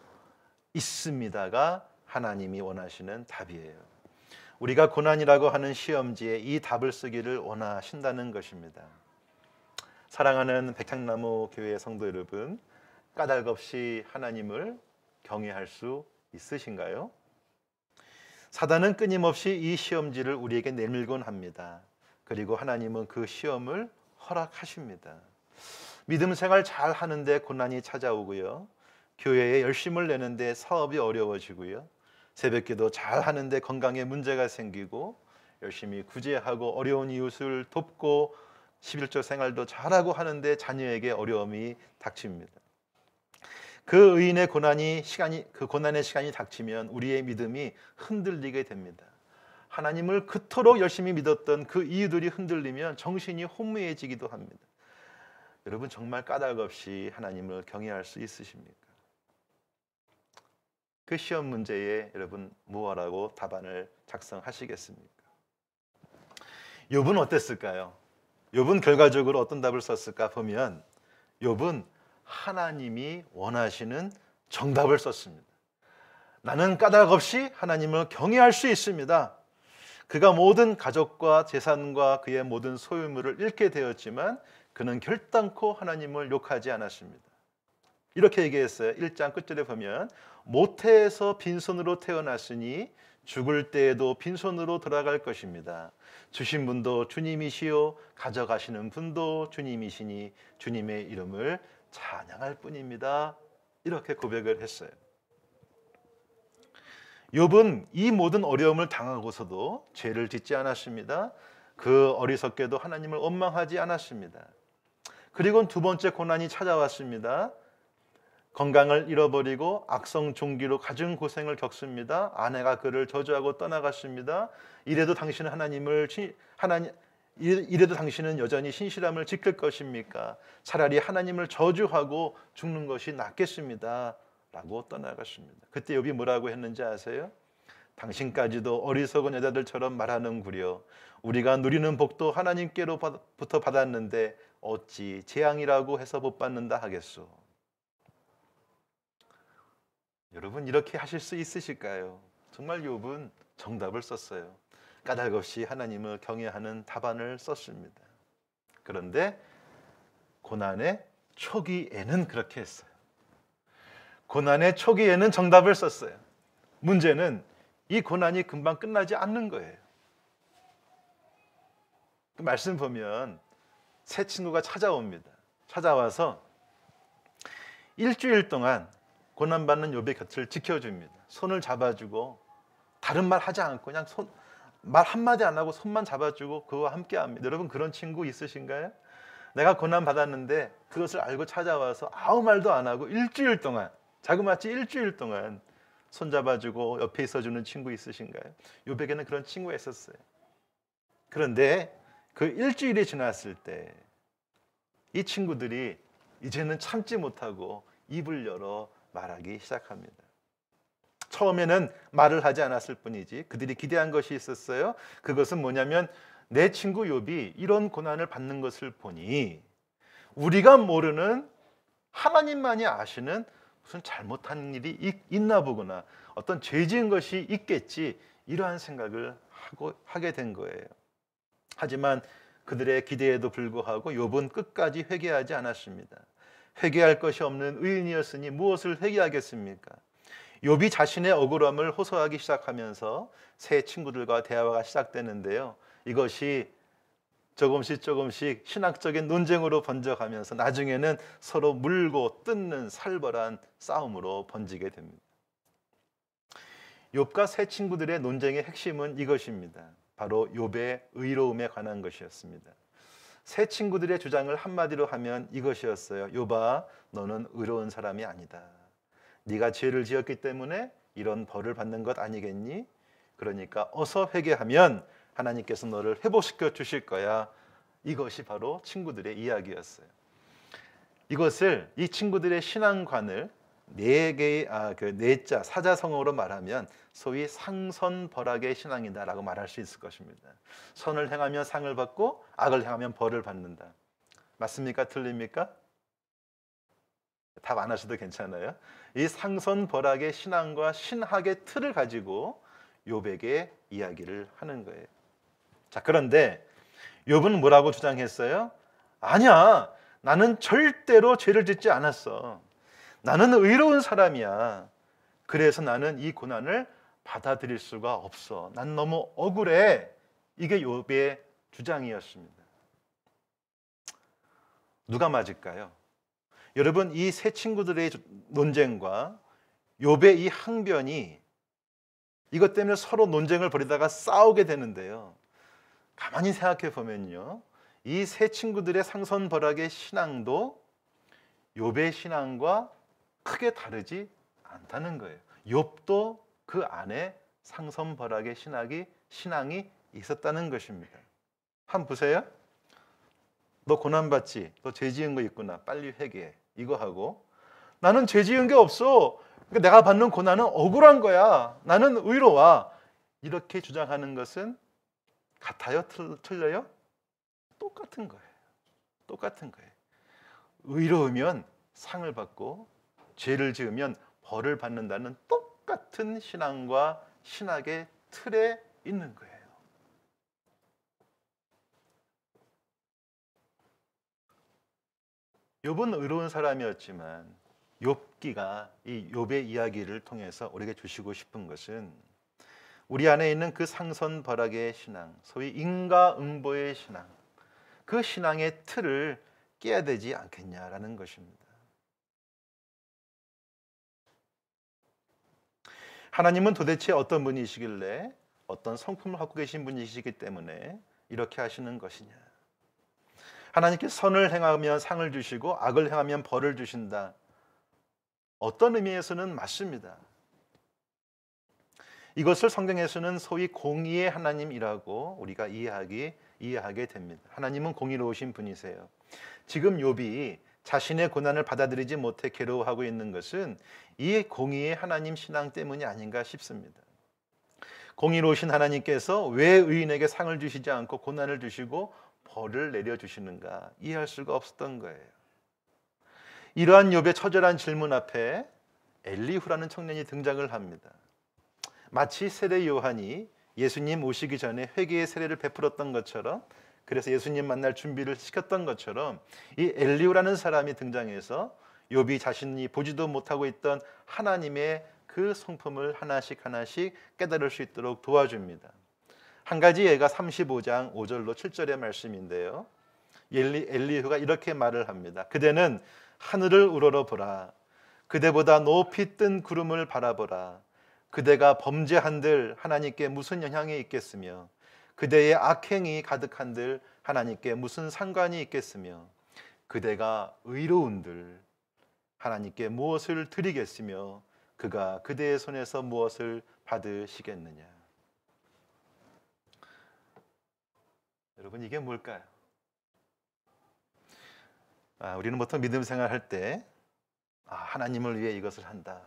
있습니다가 하나님이 원하시는 답이에요. 우리가 고난이라고 하는 시험지에 이 답을 쓰기를 원하신다는 것입니다. 사랑하는 백향나무 교회 성도 여러분, 까닭없이 하나님을 경외할 수 있으신가요? 사단은 끊임없이 이 시험지를 우리에게 내밀곤 합니다. 그리고 하나님은 그 시험을 허락하십니다. 믿음 생활 잘 하는데 고난이 찾아오고요. 교회에 열심을 내는데 사업이 어려워지고요. 새벽기도 잘 하는데 건강에 문제가 생기고 열심히 구제하고 어려운 이웃을 돕고 11조 생활도 잘하고 하는데 자녀에게 어려움이 닥칩니다. 그 의인의 고난의 시간이 닥치면 우리의 믿음이 흔들리게 됩니다. 하나님을 그토록 열심히 믿었던 그 이유들이 흔들리면 정신이 혼미해지기도 합니다. 여러분 정말 까닭없이 하나님을 경외할 수 있으십니까? 그 시험 문제에 여러분 무엇라고 답안을 작성하시겠습니까? 욥은 어땠을까요? 욥은 결과적으로 어떤 답을 썼을까 보면 욥은 하나님이 원하시는 정답을 썼습니다. 나는 까닭없이 하나님을 경외할 수 있습니다. 그가 모든 가족과 재산과 그의 모든 소유물을 잃게 되었지만 그는 결단코 하나님을 욕하지 않았습니다. 이렇게 얘기했어요. 1장 끝절에 보면 모태에서 빈손으로 태어났으니 죽을 때에도 빈손으로 돌아갈 것입니다. 주신 분도 주님이시요 가져가시는 분도 주님이시니 주님의 이름을 찬양할 뿐입니다. 이렇게 고백을 했어요. 욥은 이 모든 어려움을 당하고서도 죄를 짓지 않았습니다. 그 어리석게도 하나님을 원망하지 않았습니다. 그리고 두 번째 고난이 찾아왔습니다. 건강을 잃어버리고 악성 종기로 갖은 고생을 겪습니다. 아내가 그를 저주하고 떠나갔습니다. 이래도 당신은 이래도 당신은 여전히 신실함을 지킬 것입니까? 차라리 하나님을 저주하고 죽는 것이 낫겠습니다. 라고 떠나갔습니다. 그때 욥이 뭐라고 했는지 아세요? 당신까지도 어리석은 여자들처럼 말하는구려. 우리가 누리는 복도 하나님께로부터 받았는데 어찌 재앙이라고 해서 못 받는다 하겠소. 여러분 이렇게 하실 수 있으실까요? 정말 욥은 정답을 썼어요. 까닭없이 하나님을 경외하는 답안을 썼습니다. 그런데 고난의 초기에는 그렇게 했어요. 고난의 초기에는 정답을 썼어요. 문제는 이 고난이 금방 끝나지 않는 거예요. 그 말씀 보면 새 친구가 찾아옵니다. 찾아와서 일주일 동안 고난받는 욥의 곁을 지켜줍니다. 손을 잡아주고 다른 말 하지 않고 그냥 말 한마디 안 하고 손만 잡아주고 그와 함께합니다. 여러분 그런 친구 있으신가요? 내가 고난받았는데 그것을 알고 찾아와서 아무 말도 안 하고 일주일 동안 자그마치 일주일 동안 손잡아주고 옆에 있어주는 친구 있으신가요? 욥에게는 그런 친구가 있었어요. 그런데 그 일주일이 지났을 때 이 친구들이 이제는 참지 못하고 입을 열어 말하기 시작합니다. 처음에는 말을 하지 않았을 뿐이지 그들이 기대한 것이 있었어요. 그것은 뭐냐면 내 친구 욥이 이런 고난을 받는 것을 보니 우리가 모르는 하나님만이 아시는 무슨 잘못한 일이 있나 보구나, 어떤 죄 지은 것이 있겠지, 이러한 생각을 하게 된 거예요. 하지만 그들의 기대에도 불구하고 욥은 끝까지 회개하지 않았습니다. 회개할 것이 없는 의인이었으니 무엇을 회개하겠습니까? 욥이 자신의 억울함을 호소하기 시작하면서 새 친구들과 대화가 시작되는데요. 이것이 조금씩 신학적인 논쟁으로 번져가면서 나중에는 서로 물고 뜯는 살벌한 싸움으로 번지게 됩니다. 욥과 세 친구들의 논쟁의 핵심은 이것입니다. 바로 욥의 의로움에 관한 것이었습니다. 세 친구들의 주장을 한마디로 하면 이것이었어요. 욥아, 너는 의로운 사람이 아니다. 네가 죄를 지었기 때문에 이런 벌을 받는 것 아니겠니? 그러니까 어서 회개하면 하나님께서 너를 회복시켜 주실 거야. 이것이 바로 친구들의 이야기였어요. 이것을 이 친구들의 신앙관을 네자 사자성어로 말하면 소위 상선벌악의 신앙이다라고 말할 수 있을 것입니다. 선을 행하면 상을 받고 악을 행하면 벌을 받는다. 맞습니까? 틀립니까? 답 안 하셔도 괜찮아요. 이 상선벌악의 신앙과 신학의 틀을 가지고 욥에게 이야기를 하는 거예요. 자, 그런데 욥은 뭐라고 주장했어요? 아니야, 나는 절대로 죄를 짓지 않았어. 나는 의로운 사람이야. 그래서 나는 이 고난을 받아들일 수가 없어. 난 너무 억울해. 이게 욥의 주장이었습니다. 누가 맞을까요? 여러분, 이 세 친구들의 논쟁과 욥의 이 항변이 이것 때문에 서로 논쟁을 벌이다가 싸우게 되는데요. 가만히 생각해 보면요, 이 세 친구들의 상선벌악의 신앙도 욥의 신앙과 크게 다르지 않다는 거예요. 욥도 그 안에 상선벌악의 신앙이 있었다는 것입니다. 한번 보세요. 너 고난받지? 너 죄 지은 거 있구나. 빨리 회개해. 이거 하고, 나는 죄 지은 게 없어. 그러니까 내가 받는 고난은 억울한 거야. 나는 의로워. 이렇게 주장하는 것은 같아요? 틀려요? 똑같은 거예요. 똑같은 거예요. 의로우면 상을 받고 죄를 지으면 벌을 받는다는 똑같은 신앙과 신학의 틀에 있는 거예요. 욥은 의로운 사람이었지만 욥기가 이 욥의 이야기를 통해서 우리에게 주시고 싶은 것은 우리 안에 있는 그 상선벌악의 신앙, 소위 인과응보의 신앙, 그 신앙의 틀을 깨야 되지 않겠냐라는 것입니다. 하나님은 도대체 어떤 분이시길래 어떤 성품을 갖고 계신 분이시기 때문에 이렇게 하시는 것이냐? 하나님께 선을 행하면 상을 주시고 악을 행하면 벌을 주신다. 어떤 의미에서는 맞습니다. 이것을 성경에서는 소위 공의의 하나님이라고 우리가 이해하게 됩니다. 하나님은 공의로우신 분이세요. 지금 욥이 자신의 고난을 받아들이지 못해 괴로워하고 있는 것은 이 공의의 하나님 신앙 때문이 아닌가 싶습니다. 공의로우신 하나님께서 왜 의인에게 상을 주시지 않고 고난을 주시고 벌을 내려주시는가 이해할 수가 없었던 거예요. 이러한 욥의 처절한 질문 앞에 엘리후라는 청년이 등장을 합니다. 마치 세례 요한이 예수님 오시기 전에 회개의 세례를 베풀었던 것처럼, 그래서 예수님 만날 준비를 시켰던 것처럼 이 엘리후라는 사람이 등장해서 욥이 자신이 보지도 못하고 있던 하나님의 그 성품을 하나씩 깨달을 수 있도록 도와줍니다. 한 가지 예가 35장 5절로 7절의 말씀인데요. 엘리후가 이렇게 말을 합니다. 그대는 하늘을 우러러보라. 그대보다 높이 뜬 구름을 바라보라. 그대가 범죄한들 하나님께 무슨 영향이 있겠으며 그대의 악행이 가득한들 하나님께 무슨 상관이 있겠으며 그대가 의로운들 하나님께 무엇을 드리겠으며 그가 그대의 손에서 무엇을 받으시겠느냐. 여러분, 이게 뭘까요? 우리는 보통 믿음 생활할 때 하나님을 위해 이것을 한다.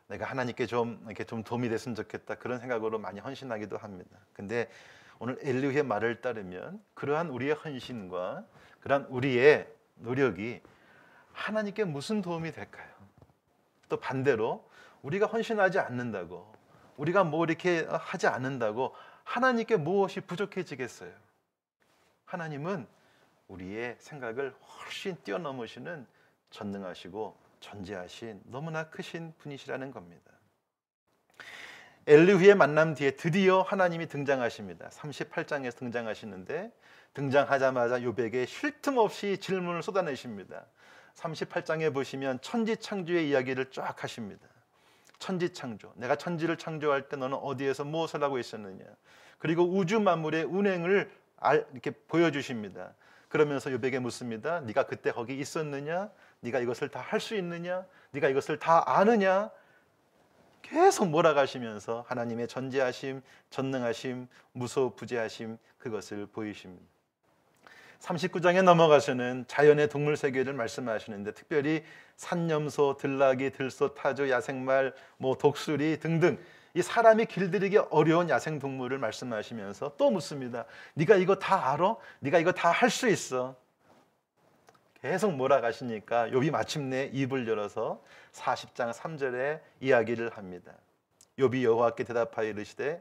내가 하나님께 좀 도움이 됐으면 좋겠다. 그런 생각으로 많이 헌신하기도 합니다. 근데 오늘 엘리후의 말을 따르면 그러한 우리의 헌신과 그러한 우리의 노력이 하나님께 무슨 도움이 될까요? 또 반대로 우리가 헌신하지 않는다고, 우리가 뭐 이렇게 하지 않는다고 하나님께 무엇이 부족해지겠어요? 하나님은 우리의 생각을 훨씬 뛰어넘으시는 전능하시고 전지하신 너무나 크신 분이시라는 겁니다. 엘리후의 만남 뒤에 드디어 하나님이 등장하십니다. 38장에서 등장하시는데 등장하자마자 욥에게 쉴 틈 없이 질문을 쏟아내십니다. 38장에 보시면 천지창조의 이야기를 쫙 하십니다. 천지창조, 내가 천지를 창조할 때 너는 어디에서 무엇을 하고 있었느냐, 그리고 우주 만물의 운행을 이렇게 보여주십니다. 그러면서 욥에게 묻습니다. 네가 그때 거기 있었느냐? 네가 이것을 다 할 수 있느냐? 네가 이것을 다 아느냐? 계속 몰아가시면서 하나님의 전지하심, 전능하심, 무소부재하심, 그것을 보이십니다. 39장에 넘어가서는 자연의 동물 세계를 말씀하시는데 특별히 산염소, 들나귀, 들소, 타조, 야생말, 독수리 등등 이 사람이 길들이기 어려운 야생 동물을 말씀하시면서 또 묻습니다. 네가 이거 다 알아? 네가 이거 다 할 수 있어? 계속 몰아가시니까 욥이 마침내 입을 열어서 40장 3절에 이야기를 합니다. 욥이 여호와께 대답하여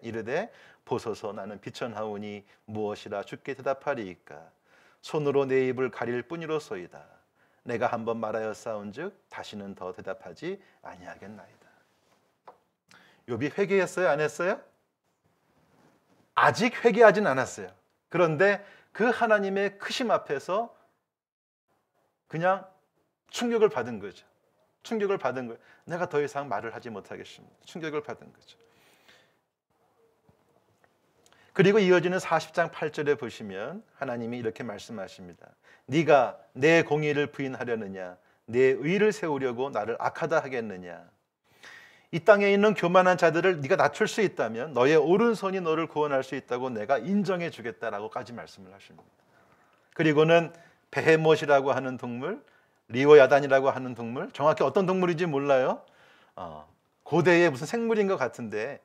이르되 보소서, 나는 비천하오니 무엇이라 주께 대답하리이까? 손으로 내 입을 가릴 뿐이로소이다. 내가 한번 말하였사온즉 다시는 더 대답하지 아니하겠나이다. 욥이 회개했어요? 안 했어요? 아직 회개하진 않았어요. 그런데 그 하나님의 크심 앞에서 그냥 충격을 받은 거죠. 충격을 받은 거예요. 내가 더 이상 말을 하지 못하겠습니다. 충격을 받은 거죠. 그리고 이어지는 40장 8절에 보시면 하나님이 이렇게 말씀하십니다. 네가 내 공의를 부인하려느냐? 내 의를 세우려고 나를 악하다 하겠느냐? 이 땅에 있는 교만한 자들을 네가 낮출 수 있다면 너의 오른손이 너를 구원할 수 있다고 내가 인정해 주겠다라고까지 말씀을 하십니다. 그리고는 베헤못이라고 하는 동물, 리오야단이라고 하는 동물, 정확히 어떤 동물인지 몰라요. 고대의 무슨 생물인 것 같은데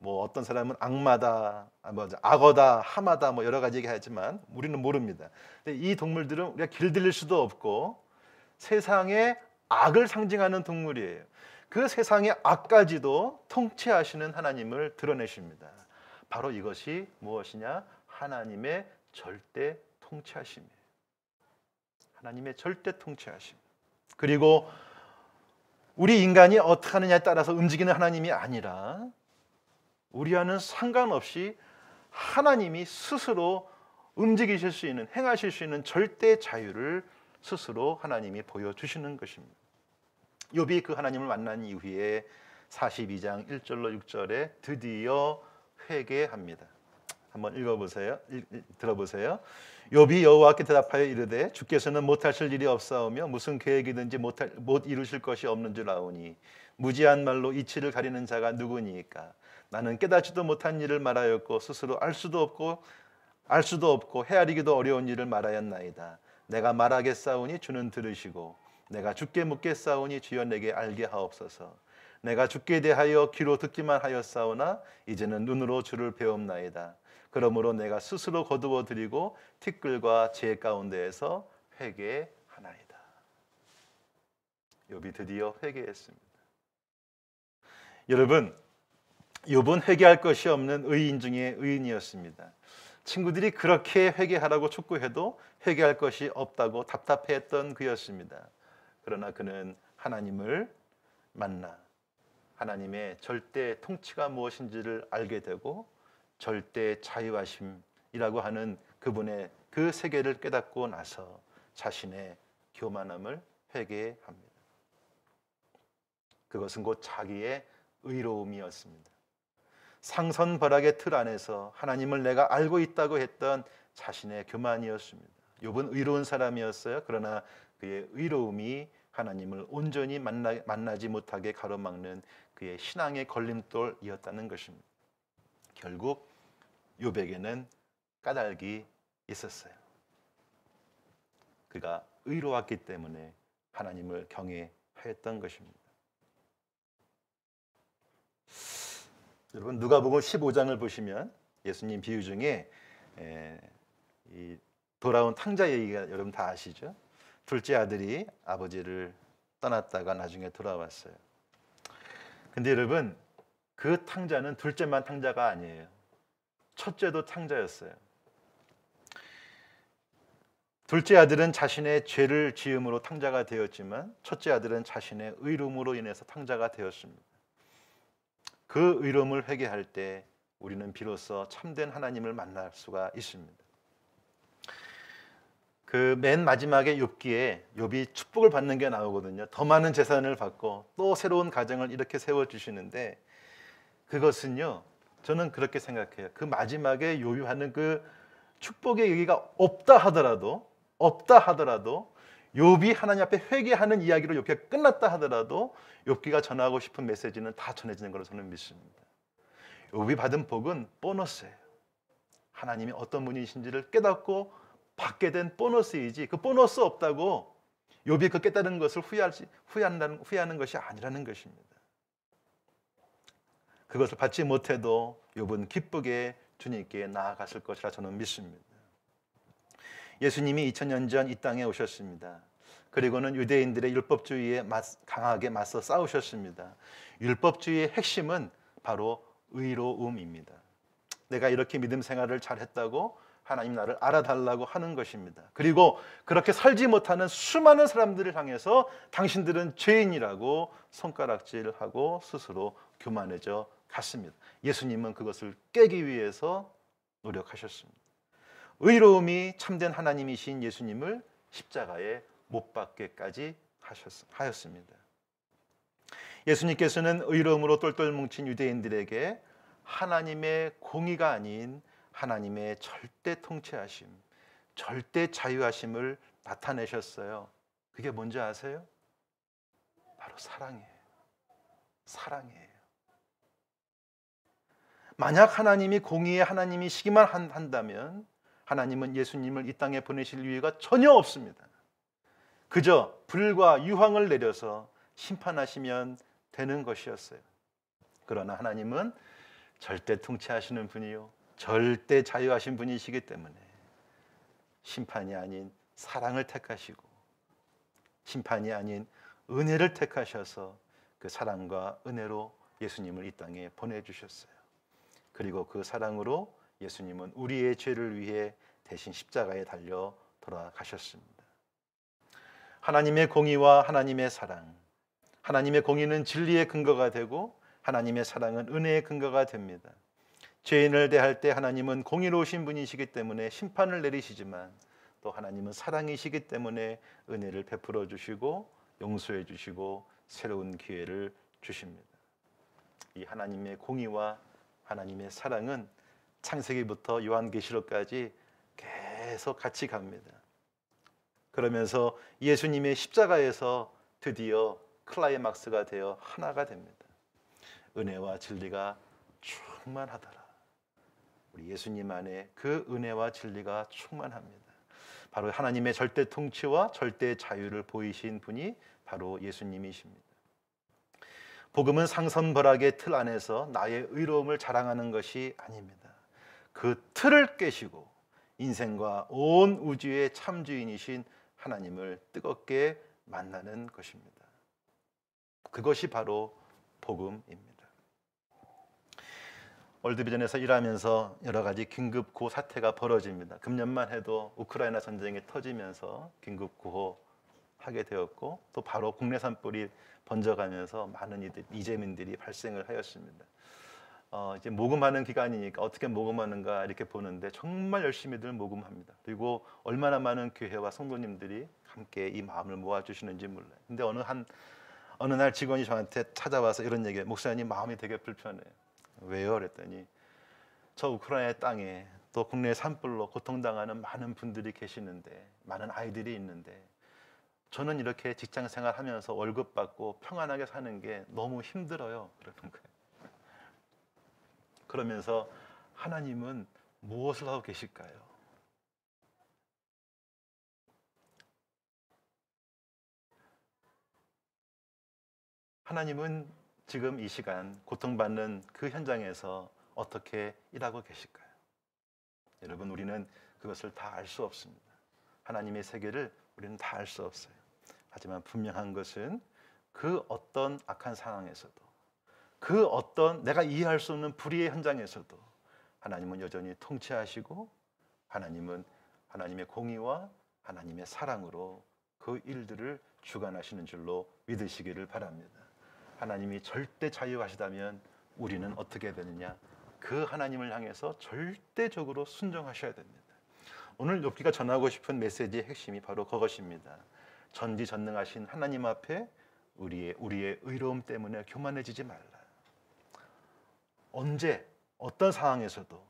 어떤 사람은 악마다, 악어다, 하마다 여러 가지 얘기하지만 우리는 모릅니다. 근데 이 동물들은 우리가 길들일 수도 없고 세상의 악을 상징하는 동물이에요. 그 세상의 악까지도 통치하시는 하나님을 드러내십니다. 바로 이것이 무엇이냐? 하나님의 절대 통치하심이에요. 하나님의 절대 통치하심. 그리고 우리 인간이 어떻게 하느냐에 따라서 움직이는 하나님이 아니라 우리와는 상관없이 하나님이 스스로 움직이실 수 있는, 행하실 수 있는 절대 자유를 스스로 하나님이 보여주시는 것입니다. 욥이 그 하나님을 만난 이후에 42장 1절로 6절에 드디어 회개합니다. 한번 읽어보세요. 들어보세요. 욥이 여호와께 대답하여 이르되 주께서는 못하실 일이 없사오며 무슨 계획이든지 못 이루실 것이 없는 줄 아오니 무지한 말로 이치를 가리는 자가 누구니까? 나는 깨닫지도 못한 일을 말하였고 스스로 알 수도 없고 헤아리기도 어려운 일을 말하였나이다. 내가 말하겠사오니 주는 들으시고 내가 주께 묻겠사오니 주여 내게 알게 하옵소서. 내가 주께 대하여 귀로 듣기만 하였사오나 이제는 눈으로 주를 배움나이다. 그러므로 내가 스스로 거두어 드리고 티끌과 재 가운데에서 회개하나이다. 욥이 드디어 회개했습니다. 여러분, 욥은 회개할 것이 없는 의인 중에 의인이었습니다. 친구들이 그렇게 회개하라고 촉구해도 회개할 것이 없다고 답답해했던 그였습니다. 그러나 그는 하나님을 만나 하나님의 절대 통치가 무엇인지를 알게 되고 절대 자유하심이라고 하는 그분의 그 세계를 깨닫고 나서 자신의 교만함을 회개합니다. 그것은 곧 자기의 의로움이었습니다. 상선벌악의 틀 안에서 하나님을 내가 알고 있다고 했던 자신의 교만이었습니다. 욥은 의로운 사람이었어요. 그러나 그의 의로움이 하나님을 온전히 만나지 못하게 가로막는 그의 신앙의 걸림돌이었다는 것입니다. 결국 욥에게는 까닭이 있었어요. 그가 의로웠기 때문에 하나님을 경외하였던 것입니다. 여러분 누가복음 15장을 보시면 예수님 비유 중에 이 돌아온 탕자 얘기가 여러분 다 아시죠? 둘째 아들이 아버지를 떠났다가 나중에 돌아왔어요. 근데 여러분 그 탕자는 둘째만 탕자가 아니에요. 첫째도 탕자였어요. 둘째 아들은 자신의 죄를 지음으로 탕자가 되었지만 첫째 아들은 자신의 의로움으로 인해서 탕자가 되었습니다. 그 의로움을 회개할 때 우리는 비로소 참된 하나님을 만날 수가 있습니다. 그 맨 마지막에 욥기에 욥이 축복을 받는 게 나오거든요. 더 많은 재산을 받고 또 새로운 가정을 이렇게 세워주시는데, 그것은요, 저는 그렇게 생각해요. 그 마지막에 욥이 받는 그 축복의 얘기가 없다 하더라도 욥이 하나님 앞에 회개하는 이야기로 욥기가 끝났다 하더라도 욥기가 전하고 싶은 메시지는 다 전해지는 걸로 저는 믿습니다. 욥이 받은 복은 보너스예요. 하나님이 어떤 분이신지를 깨닫고 받게 된 보너스이지, 그 보너스 없다고 욥이 그 깨달은 것을 후회하는 것이 아니라는 것입니다. 그것을 받지 못해도 욥은 기쁘게 주님께 나아갔을 것이라 저는 믿습니다. 예수님이 2000년 전 이 땅에 오셨습니다. 그리고는 유대인들의 율법주의에 강하게 맞서 싸우셨습니다. 율법주의의 핵심은 바로 의로움입니다. 내가 이렇게 믿음 생활을 잘했다고 하나님 나를 알아달라고 하는 것입니다. 그리고 그렇게 살지 못하는 수많은 사람들을 향해서 당신들은 죄인이라고 손가락질하고 스스로 교만해져 갔습니다. 예수님은 그것을 깨기 위해서 노력하셨습니다. 의로움이 참된 하나님이신 예수님을 십자가에 못 박게까지 하였습니다. 예수님께서는 의로움으로 똘똘 뭉친 유대인들에게 하나님의 공의가 아닌 하나님의 절대 통치하심, 절대 자유하심을 나타내셨어요. 그게 뭔지 아세요? 바로 사랑이에요. 사랑이에요. 만약 하나님이 공의의 하나님이시기만 한다면 하나님은 예수님을 이 땅에 보내실 이유가 전혀 없습니다. 그저 불과 유황을 내려서 심판하시면 되는 것이었어요. 그러나 하나님은 절대 통치하시는 분이요, 절대 자유하신 분이시기 때문에 심판이 아닌 사랑을 택하시고 심판이 아닌 은혜를 택하셔서 그 사랑과 은혜로 예수님을 이 땅에 보내주셨어요. 그리고 그 사랑으로 예수님은 우리의 죄를 위해 대신 십자가에 달려 돌아가셨습니다. 하나님의 공의와 하나님의 사랑, 하나님의 공의는 진리의 근거가 되고 하나님의 사랑은 은혜의 근거가 됩니다. 죄인을 대할 때 하나님은 공의로우신 분이시기 때문에 심판을 내리시지만 또 하나님은 사랑이시기 때문에 은혜를 베풀어 주시고 용서해 주시고 새로운 기회를 주십니다. 이 하나님의 공의와 하나님의 사랑은 창세기부터 요한계시록까지 계속 같이 갑니다. 그러면서 예수님의 십자가에서 드디어 클라이막스가 되어 하나가 됩니다. 은혜와 진리가 충만하더라. 우리 예수님 안에 그 은혜와 진리가 충만합니다. 바로 하나님의 절대 통치와 절대 자유를 보이신 분이 바로 예수님이십니다. 복음은 상선벌악의 틀 안에서 나의 의로움을 자랑하는 것이 아닙니다. 그 틀을 깨시고 인생과 온 우주의 참주인이신 하나님을 뜨겁게 만나는 것입니다. 그것이 바로 복음입니다. 월드비전에서 일하면서 여러 가지 긴급 구호 사태가 벌어집니다. 금년만 해도 우크라이나 전쟁이 터지면서 긴급 구호하게 되었고 또 바로 국내산 뿔이 번져가면서 많은 이재민들이 발생을 하였습니다. 이제 모금하는 기간이니까 어떻게 모금하는가 이렇게 보는데 정말 열심히들 모금합니다. 그리고 얼마나 많은 교회와 성도님들이 함께 이 마음을 모아주시는지 몰라요. 근데 어느 날 직원이 저한테 찾아와서 이런 얘기해요. 목사님, 마음이 되게 불편해요. 왜요? 그랬더니 저 우크라이나 땅에 또 국내 산불로 고통당하는 많은 분들이 계시는데, 많은 아이들이 있는데 저는 이렇게 직장 생활하면서 월급 받고 평안하게 사는 게 너무 힘들어요. 그러는 거예요. 그러면서 하나님은 무엇을 하고 계실까요? 하나님은 지금 이 시간 고통받는 그 현장에서 어떻게 일하고 계실까요? 여러분, 우리는 그것을 다 알 수 없습니다. 하나님의 세계를 우리는 다 알 수 없어요. 하지만 분명한 것은 그 어떤 악한 상황에서도, 그 어떤 내가 이해할 수 없는 불의의 현장에서도 하나님은 여전히 통치하시고 하나님은 하나님의 공의와 하나님의 사랑으로 그 일들을 주관하시는 줄로 믿으시기를 바랍니다. 하나님이 절대 자유하시다면 우리는 어떻게 되느냐? 그 하나님을 향해서 절대적으로 순종하셔야 됩니다. 오늘 욥기가 전하고 싶은 메시지의 핵심이 바로 그것입니다. 전지전능하신 하나님 앞에 우리의 의로움 때문에 교만해지지 말라. 언제 어떤 상황에서도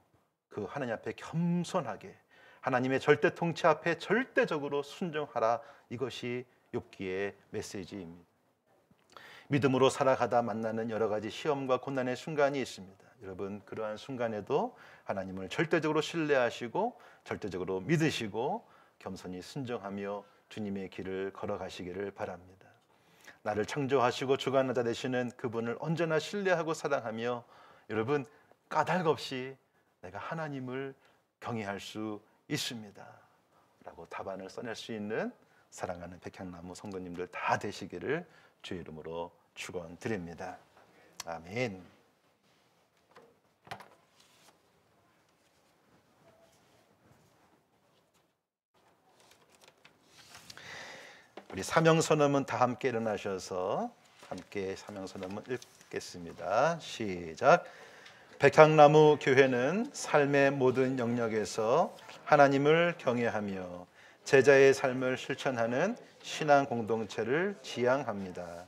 그 하나님 앞에 겸손하게 하나님의 절대 통치 앞에 절대적으로 순종하라. 이것이 욥기의 메시지입니다. 믿음으로 살아가다 만나는 여러 가지 시험과 고난의 순간이 있습니다. 여러분, 그러한 순간에도 하나님을 절대적으로 신뢰하시고 절대적으로 믿으시고 겸손히 순종하며 주님의 길을 걸어가시기를 바랍니다. 나를 창조하시고 주관하는 자 되시는 그분을 언제나 신뢰하고 사랑하며 여러분, 까닭 없이 내가 하나님을 경외할 수 있습니다 라고 답안을 써낼 수 있는 사랑하는 백향나무 성도님들 다 되시기를 주의 이름으로 축원드립니다. 아멘. 우리 사명선언문 다 함께 일어나셔서 함께 사명선언문 읽겠습니다. 시작. 백향나무 교회는 삶의 모든 영역에서 하나님을 경외하며 제자의 삶을 실천하는 신앙 공동체를 지향합니다.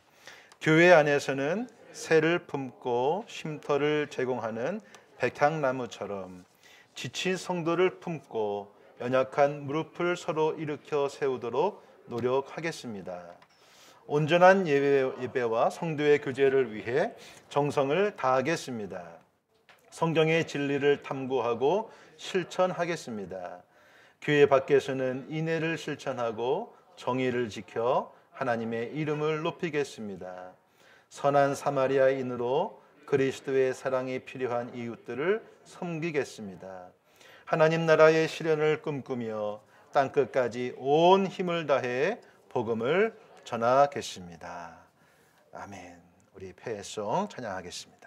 교회 안에서는 새를 품고 쉼터를 제공하는 백향나무처럼 지친 성도를 품고 연약한 무릎을 서로 일으켜 세우도록 노력하겠습니다. 온전한 예배와 성도의 교제를 위해 정성을 다하겠습니다. 성경의 진리를 탐구하고 실천하겠습니다. 교회 밖에서는 인애를 실천하고 정의를 지켜 하나님의 이름을 높이겠습니다. 선한 사마리아인으로 그리스도의 사랑이 필요한 이웃들을 섬기겠습니다. 하나님 나라의 실현을 꿈꾸며 땅끝까지 온 힘을 다해 복음을 전하겠습니다. 아멘. 우리 패송 찬양하겠습니다.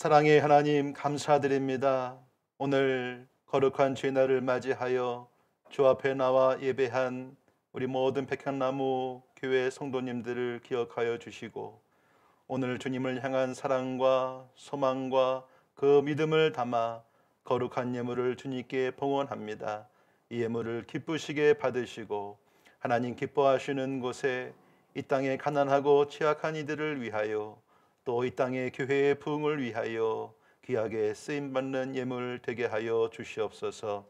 사랑의 하나님 감사드립니다. 오늘 거룩한 주일날을 맞이하여 주 앞에 나와 예배한 우리 모든 백향나무 교회 성도님들을 기억하여 주시고 오늘 주님을 향한 사랑과 소망과 그 믿음을 담아 거룩한 예물을 주님께 봉헌합니다. 이 예물을 기쁘시게 받으시고 하나님 기뻐하시는 곳에 이 땅에 가난하고 취약한 이들을 위하여 또 이 땅의 교회의 부흥을 위하여 귀하게 쓰임받는 예물 되게 하여 주시옵소서.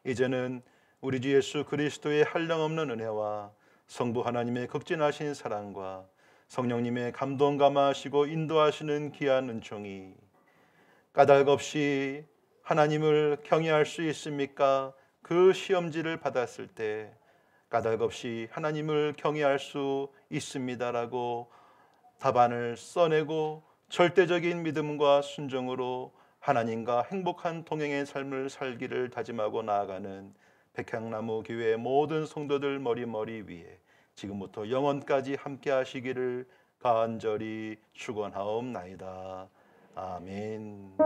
이제는 우리 주 예수 그리스도의 한량없는 은혜와 성부 하나님의 극진하신 사랑과 성령님의 감동 감화하시고 인도하시는 귀한 은총이 까닭 없이 하나님을 경외할 수 있습니까? 그 시험지를 받았을 때 까닭 없이 하나님을 경외할 수 있습니다라고 답안을 써내고 절대적인 믿음과 순종으로 하나님과 행복한 동행의 삶을 살기를 다짐하고 나아가는 백향나무 교회의 모든 성도들 머리 위에 지금부터 영원까지 함께 하시기를 간절히 축원하옵나이다. 아멘.